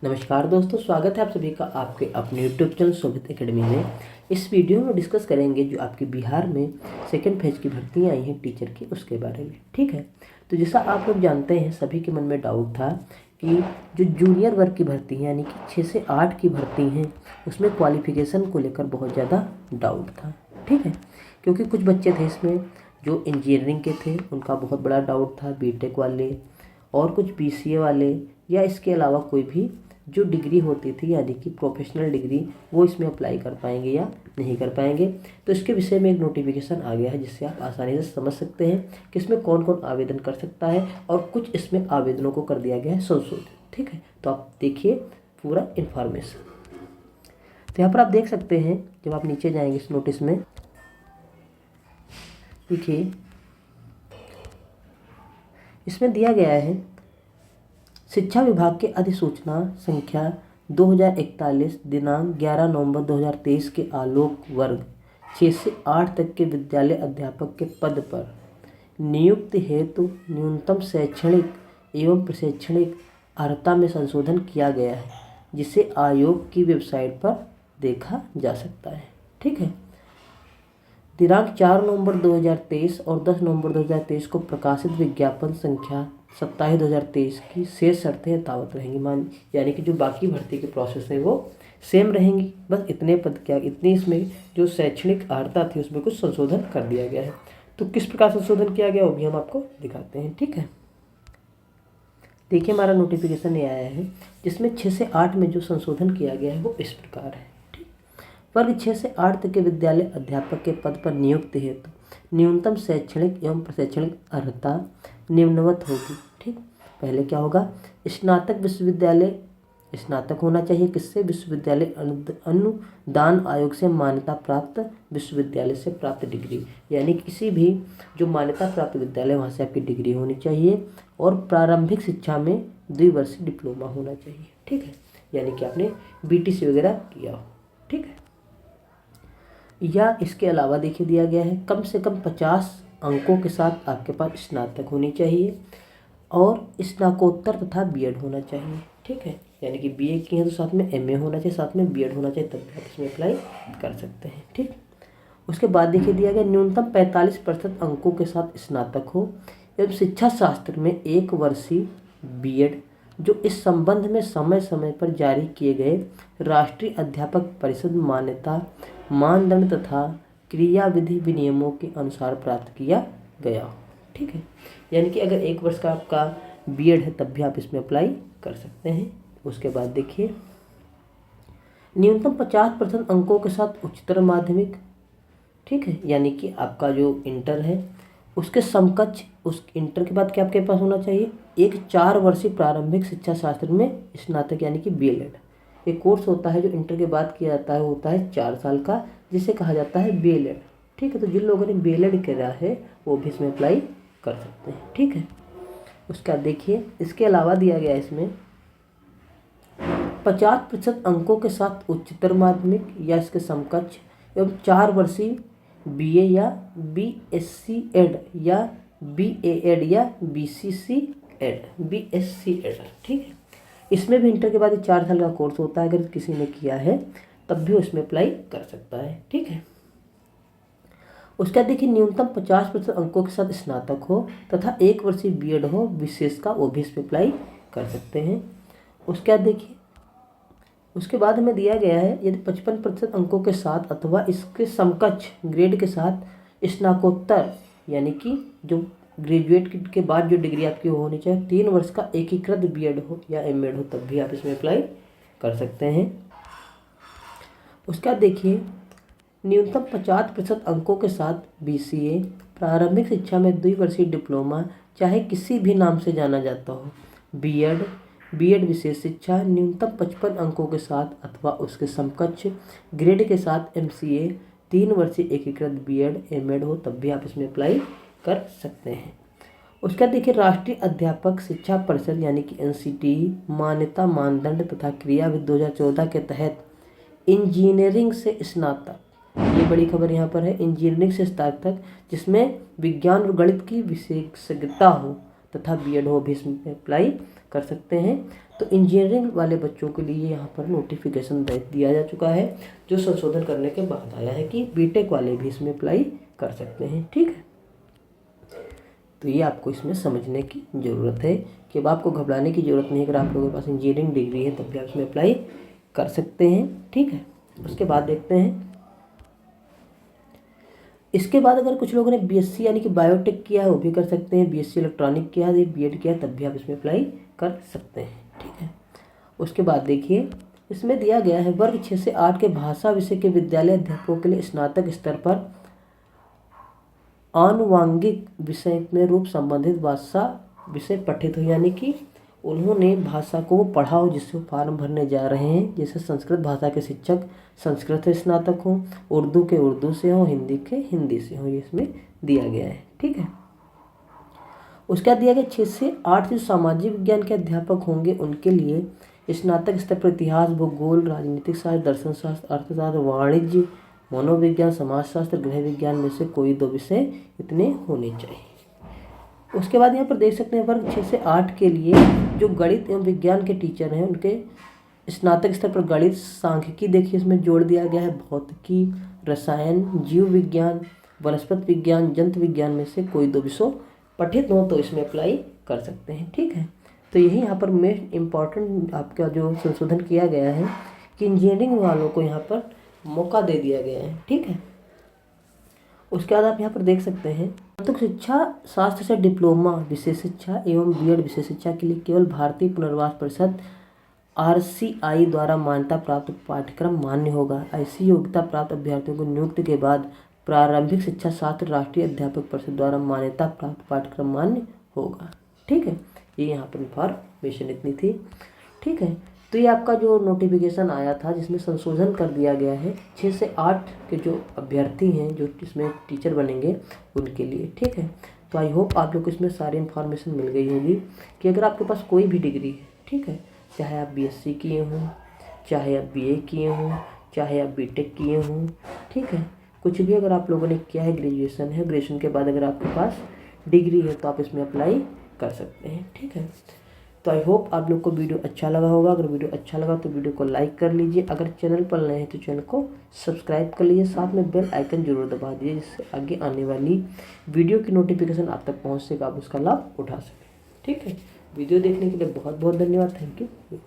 नमस्कार दोस्तों, स्वागत है आप सभी का आपके अपने यूट्यूब चैनल शोभित एकेडमी में। इस वीडियो में डिस्कस करेंगे जो आपके बिहार में सेकेंड फेज की भर्तियां आई हैं टीचर की, उसके बारे में। ठीक है, तो जैसा आप लोग जानते हैं, सभी के मन में डाउट था कि जो जूनियर वर्ग की भर्ती है यानी कि 6 से 8 की भर्ती हैं, उसमें क्वालिफिकेशन को लेकर बहुत ज़्यादा डाउट था। ठीक है, क्योंकि कुछ बच्चे थे इसमें जो इंजीनियरिंग के थे, उनका बहुत बड़ा डाउट था, बीटेक वाले और कुछ बीसीए वाले, या इसके अलावा कोई भी जो डिग्री होती थी यानी कि प्रोफेशनल डिग्री, वो इसमें अप्लाई कर पाएंगे या नहीं कर पाएंगे। तो इसके विषय में एक नोटिफिकेशन आ गया है, जिससे आप आसानी से समझ सकते हैं कि इसमें कौन कौन आवेदन कर सकता है, और कुछ इसमें आवेदनों को कर दिया गया है संशोधित। ठीक है, तो आप देखिए पूरा इन्फॉर्मेशन। तो यहाँ पर आप देख सकते हैं, जब आप नीचे जाएंगे इस नोटिस में, देखिए इसमें दिया गया है शिक्षा विभाग के अधिसूचना संख्या 2041 दिनांक 11 नवंबर 2023 के आलोक वर्ग 6 से 8 तक के विद्यालय अध्यापक के पद पर नियुक्ति हेतु न्यूनतम शैक्षणिक एवं प्रशैक्षणिक अर्हता में संशोधन किया गया है, जिसे आयोग की वेबसाइट पर देखा जा सकता है। ठीक है, दिनांक 4 नवंबर 2023 और 10 नवंबर 2023 को प्रकाशित विज्ञापन संख्या 27/2023 की शेष शर्तें यथावत रहेंगी। यानी कि जो बाकी भर्ती के प्रोसेस है वो सेम रहेंगी, बस इतने पद क्या, इतनी इसमें जो शैक्षणिक अर्हता थी उसमें कुछ संशोधन कर दिया गया है। तो किस प्रकार संशोधन किया गया वो भी हम आपको दिखाते हैं। ठीक है, देखिए हमारा नोटिफिकेशन ये आया है, जिसमें 6 से 8 में जो संशोधन किया गया है वो इस प्रकार है। वर्ग 6 से 8 तक के विद्यालय अध्यापक के पद पर नियुक्ति हेतु न्यूनतम शैक्षणिक एवं प्रशैक्षणिक अर्हता निम्नवत होगी। ठीक, पहले क्या होगा, स्नातक विश्वविद्यालय, स्नातक होना चाहिए किससे, विश्वविद्यालय अनुदान आयोग से मान्यता प्राप्त विश्वविद्यालय से प्राप्त डिग्री, यानी किसी भी जो मान्यता प्राप्त विद्यालय वहाँ से आपकी डिग्री होनी चाहिए, और प्रारंभिक शिक्षा में 2 वर्षीय डिप्लोमा होना चाहिए। ठीक है, यानी कि आपने बीटीसी वगैरह किया हो। ठीक है, या इसके अलावा देखिए दिया गया है कम से कम 50 अंकों के साथ आपके पास स्नातक होनी चाहिए, और स्नाकोत्तर तथा बीएड होना चाहिए। ठीक है, यानी कि बीए किए हैं तो साथ में एमए होना चाहिए, साथ में बीएड होना चाहिए, तब भी आप इसमें अप्लाई कर सकते हैं। ठीक, उसके बाद देखिए दिया गया न्यूनतम 45% अंकों के साथ स्नातक हो, एवं शिक्षा शास्त्र में 1 वर्षीय बीएड, जो इस संबंध में समय समय पर जारी किए गए राष्ट्रीय अध्यापक परिषद मान्यता मानदंड तथा क्रियाविधि विनियमों के अनुसार प्राप्त किया गया हो। ठीक है, यानी कि अगर 1 वर्ष का आपका बीएड है तब भी आप इसमें अप्लाई कर सकते हैं। उसके बाद देखिए न्यूनतम 50% अंकों के साथ उच्चतर माध्यमिक। ठीक है, यानी कि आपका जो इंटर है उसके समकक्ष, उस इंटर के बाद क्या आपके पास होना चाहिए, एक 4 वर्षीय प्रारंभिक शिक्षा शास्त्र में स्नातक यानी कि बीएलएड। एक कोर्स होता है जो इंटर के बाद किया जाता है, होता है 4 साल का, जिसे कहा जाता है बीएलएड। ठीक है, तो जिन लोगों ने बीएलएड करा है वो भी इसमें अप्लाई कर सकते हैं। ठीक है, उसका देखिए इसके अलावा दिया गया है इसमें 50% अंकों के साथ उच्चतर माध्यमिक या इसके समकक्ष, एवं 4 वर्षीय बीए या बीएससी एड या बीए एड या बीसीसी एड, बीएससी एड। ठीक है, इसमें भी इंटर के बाद 4 साल का कोर्स होता है, अगर किसी ने किया है तब भी उसमें अप्लाई कर सकता है। ठीक है, उसका देखिए न्यूनतम 50% अंकों के साथ स्नातक हो तथा 1 वर्षीय बीएड हो विशेष का, वो भी इसमें अप्लाई कर सकते हैं। उसके बाद देखिए उसके बाद हमें दिया गया है यदि 55% अंकों के साथ अथवा इसके समकक्ष ग्रेड के साथ स्नाकोत्तर, यानी कि जो ग्रेजुएट के बाद जो डिग्री आपकी होनी चाहिए, 3 वर्ष का एकीकृत बीएड हो या एमएड हो, तब भी आप इसमें अप्लाई कर सकते हैं। उसका देखिए न्यूनतम 50% अंकों के साथ बीसीए, प्रारंभिक शिक्षा में 2 वर्षीय डिप्लोमा, चाहे किसी भी नाम से जाना जाता हो, बीएड, बीएड विशेष शिक्षा न्यूनतम 55 अंकों के साथ अथवा उसके समकक्ष ग्रेड के साथ एमसीए, 3 वर्षीय एकीकृत बीएड एमएड हो, तब भी आप इसमें अप्लाई कर सकते हैं। उसका देखिए राष्ट्रीय अध्यापक शिक्षा परिषद यानी कि एनसीटी मान्यता मानदंड तथा क्रियाविधि 2014 के तहत इंजीनियरिंग से स्नातक, ये बड़ी खबर यहाँ पर है, इंजीनियरिंग से स्नातक जिसमें विज्ञान और गणित की विशेषज्ञता हो तथा बीएड हो, भी इसमें अप्लाई कर सकते हैं। तो इंजीनियरिंग वाले बच्चों के लिए यहाँ पर नोटिफिकेशन दिया जा चुका है, जो संशोधन करने के बाद आया है कि बीटेक वाले भी इसमें अप्लाई कर सकते हैं। ठीक है, तो ये आपको इसमें समझने की ज़रूरत है कि अब आपको घबराने की ज़रूरत नहीं है। अगर आप लोगों के पास इंजीनियरिंग डिग्री है तब भी आप इसमें अप्लाई कर सकते हैं। ठीक है, उसके बाद देखते हैं, इसके बाद अगर कुछ लोगों ने बीएससी यानी कि बायोटेक किया है वो भी कर सकते हैं, बीएससी इलेक्ट्रॉनिक किया है, बीएड किया है तब भी आप इसमें अप्लाई कर सकते हैं। ठीक है, उसके बाद देखिए, इसमें दिया गया है वर्ग 6 से 8 के भाषा विषय के विद्यालय अध्यापकों के लिए स्नातक स्तर पर आनुवांगिक विषय में रूप संबंधित भाषा विषय पठित हो, यानी कि उन्होंने भाषा को पढ़ा हो जिससे वो फॉर्म भरने जा रहे हैं। जैसे संस्कृत भाषा के शिक्षक संस्कृत से स्नातक हों, उर्दू के उर्दू से हों, हिंदी के हिंदी से हों, ये इसमें दिया गया है। ठीक है, उसके बाद दिया गया 6 से 8 जो सामाजिक विज्ञान के अध्यापक होंगे उनके लिए स्नातक स्तर पर इतिहास, भूगोल, राजनीतिक शास्त्र, दर्शन शास्त्र, अर्थशास्त्र, वाणिज्य, मनोविज्ञान, समाजशास्त्र, गृह विज्ञान में से कोई 2 विषय इतने होने चाहिए। उसके बाद यहाँ पर देख सकते हैं वर्ग 6 से 8 के लिए जो गणित एवं विज्ञान के टीचर हैं उनके स्नातक स्तर पर गणित, सांख्यिकी देखिए इसमें जोड़ दिया गया है, भौतिकी, रसायन, जीव विज्ञान, वनस्पति विज्ञान, जंतु विज्ञान में से कोई 2 विषय पठित हो तो इसमें अप्लाई कर सकते हैं। ठीक है, तो यही यहाँ पर मेन इम्पॉर्टेंट आपका जो संशोधन किया गया है कि इंजीनियरिंग वालों को यहाँ पर मौका दे दिया गया है। ठीक है, उसके बाद आप यहाँ पर देख सकते हैं स्नातक शिक्षा शास्त्र से डिप्लोमा विशेष शिक्षा एवं बीएड विशेष शिक्षा के लिए केवल भारतीय पुनर्वास परिषद आरसीआई द्वारा मान्यता प्राप्त पाठ्यक्रम मान्य होगा। ऐसी योग्यता प्राप्त अभ्यर्थियों को नियुक्ति के बाद प्रारंभिक शिक्षा शास्त्र राष्ट्रीय अध्यापक परिषद द्वारा मान्यता प्राप्त पाठ्यक्रम मान्य होगा। ठीक है, ये यहाँ पर इन्फॉर्मेशन इतनी थी। ठीक है, तो ये आपका जो नोटिफिकेशन आया था जिसमें संशोधन कर दिया गया है 6 से 8 के जो अभ्यर्थी हैं जो इसमें टीचर बनेंगे उनके लिए। ठीक है, तो आई होप आप लोग को इसमें सारी इन्फॉर्मेशन मिल गई होगी कि अगर आपके पास कोई भी डिग्री है, ठीक है, चाहे आप बीएससी किए हों, चाहे आप बीए किए हों, चाहे आप बीटेक किए हों, ठीक है, कुछ भी अगर आप लोगों ने किया है, ग्रेजुएशन है, ग्रेजुएशन के बाद अगर आपके पास डिग्री है तो आप इसमें अप्लाई कर सकते हैं। ठीक है, तो आई होप आप लोग को वीडियो अच्छा लगा होगा। अगर वीडियो अच्छा लगा तो वीडियो को लाइक कर लीजिए, अगर चैनल पर नए हैं तो चैनल को सब्सक्राइब कर लीजिए, साथ में बेल आइकन जरूर दबा दीजिए जिससे आगे आने वाली वीडियो की नोटिफिकेशन आप तक पहुंच सके, आप उसका लाभ उठा सकें। ठीक है, वीडियो देखने के लिए बहुत बहुत धन्यवाद। Thank you.